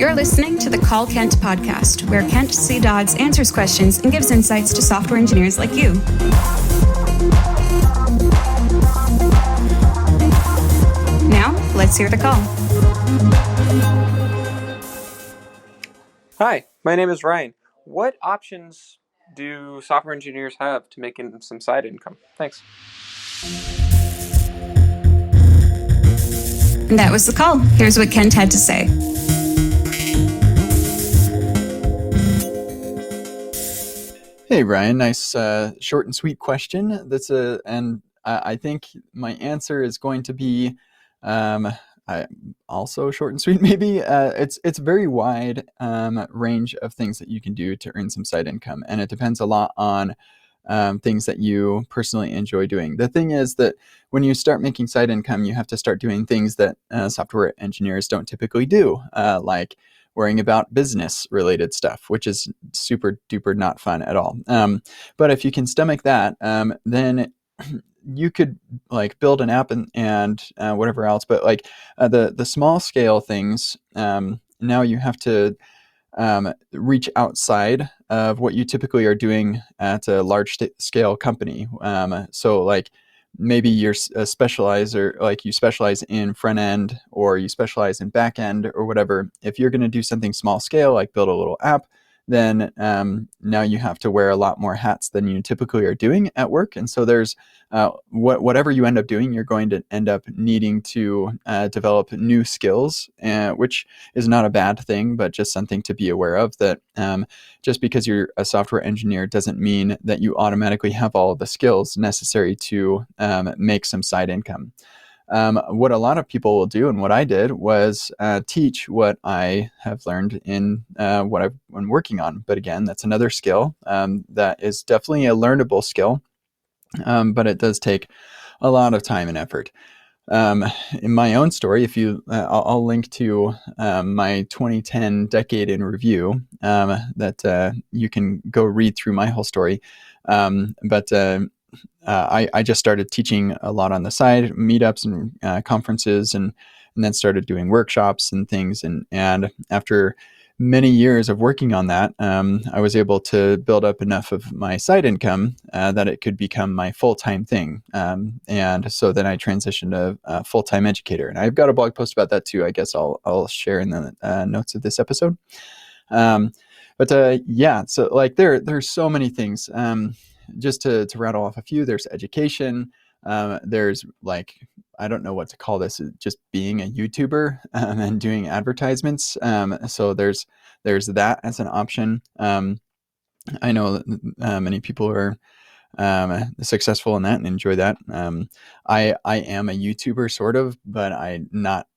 You're listening to the Call Kent podcast, where Kent C. Dodds answers questions and gives insights to software engineers like you. Now, let's hear the call. Hi, my name is Ryan. What options do software engineers have to make some side income? Thanks. And that was the call. Here's what Kent had to say. Hey, Ryan, nice short and sweet question. I think my answer is going to be also short and sweet. Maybe it's a very wide range of things that you can do to earn some side income, and it depends a lot on things that you personally enjoy doing. The thing is that when you start making side income, you have to start doing things that software engineers don't typically do, like worrying about business related stuff, which is super duper not fun at all. But if you can stomach that, then you could like build an app and whatever else. But like the small scale things, now you have to reach outside of what you typically are doing at a large scale company. So like maybe you're a specializer, like you specialize in front end or you specialize in back end or whatever. If you're going to do something small scale, like build a little app, then now you have to wear a lot more hats than you typically are doing at work. And so there's whatever you end up doing, you're going to end up needing to develop new skills, which is not a bad thing, but just something to be aware of, that just because you're a software engineer doesn't mean that you automatically have all of the skills necessary to make some side income. What a lot of people will do, and what I did, was teach what I have learned in what I've been working on. But again, that's another skill that is definitely a learnable skill, but it does take a lot of time and effort. In my own story, I'll link to my 2010 Decade in Review that you can go read through my whole story. I just started teaching a lot on the side, meetups and conferences, and then started doing workshops and things. And after many years of working on that, I was able to build up enough of my side income that it could become my full-time thing. And so then I transitioned to a full-time educator. And I've got a blog post about that too. I guess I'll share in the notes of this episode. So like there's so many things. Just to rattle off a few, there's education. There's like, I don't know what to call this, just being a YouTuber and doing advertisements. So there's that as an option. I know many people are successful in that and enjoy that. I am a YouTuber sort of, but I'm not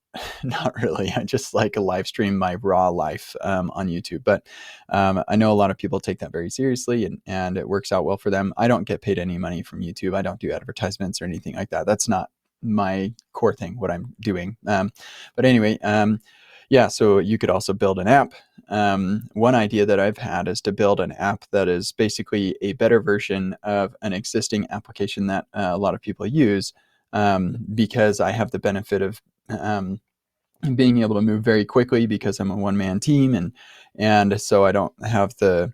really. I just like live stream my raw life on YouTube. But I know a lot of people take that very seriously, and it works out well for them. I don't get paid any money from YouTube. I don't do advertisements or anything like that. That's not my core thing, what I'm doing. But anyway, so you could also build an app. One idea that I've had is to build an app that is basically a better version of an existing application that a lot of people use, because I have the benefit of being able to move very quickly because I'm a one-man team, and so I don't have the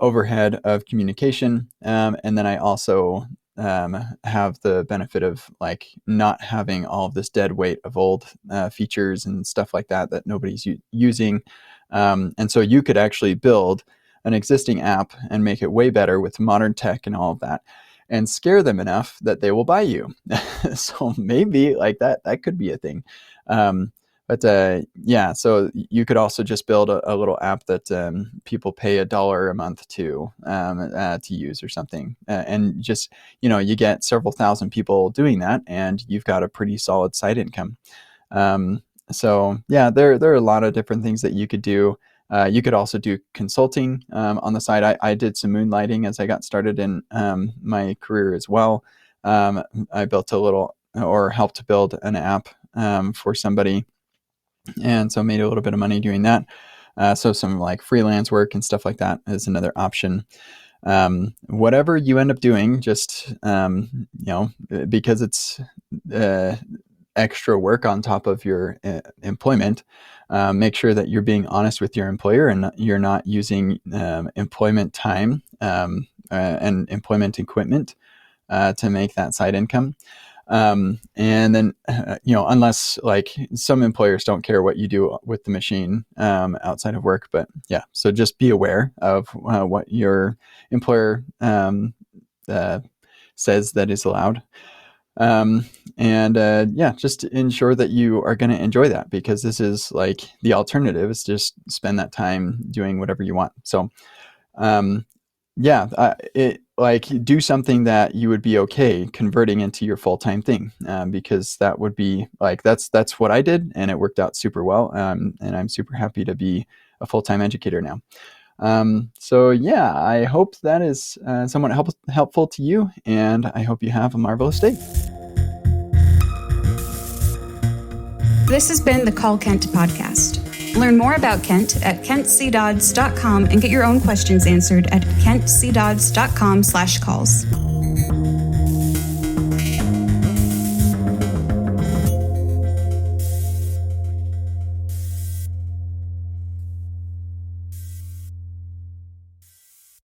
overhead of communication, and then I also have the benefit of like not having all of this dead weight of old features and stuff like that nobody's using, and so you could actually build an existing app and make it way better with modern tech and all of that, and scare them enough that they will buy you. So maybe like that could be a thing. So you could also just build a little app that people pay $1 a month to use or something, and just you get several thousand people doing that, and you've got a pretty solid side income. There are a lot of different things that you could do. You could also do consulting on the side. I did some moonlighting as I got started in my career as well. I built helped to build an app for somebody, and so made a little bit of money doing that. So some like freelance work and stuff like that is another option. Whatever you end up doing, just because it's extra work on top of your employment, make sure that you're being honest with your employer and you're not using employment time and employment equipment to make that side income. And then, unless like some employers don't care what you do with the machine outside of work, but yeah, so just be aware of what your employer says that is allowed. Just ensure that you are going to enjoy that, because this is like the alternative is just spend that time doing whatever you want. So, do something that you would be okay converting into your full-time thing, because that would be like, that's what I did, and it worked out super well. And I'm super happy to be a full-time educator now. I hope that is somewhat helpful to you, and I hope you have a marvelous day. This has been the Call Kent podcast. Learn more about Kent at kentcdodds.com and get your own questions answered at kentcdodds.com/calls.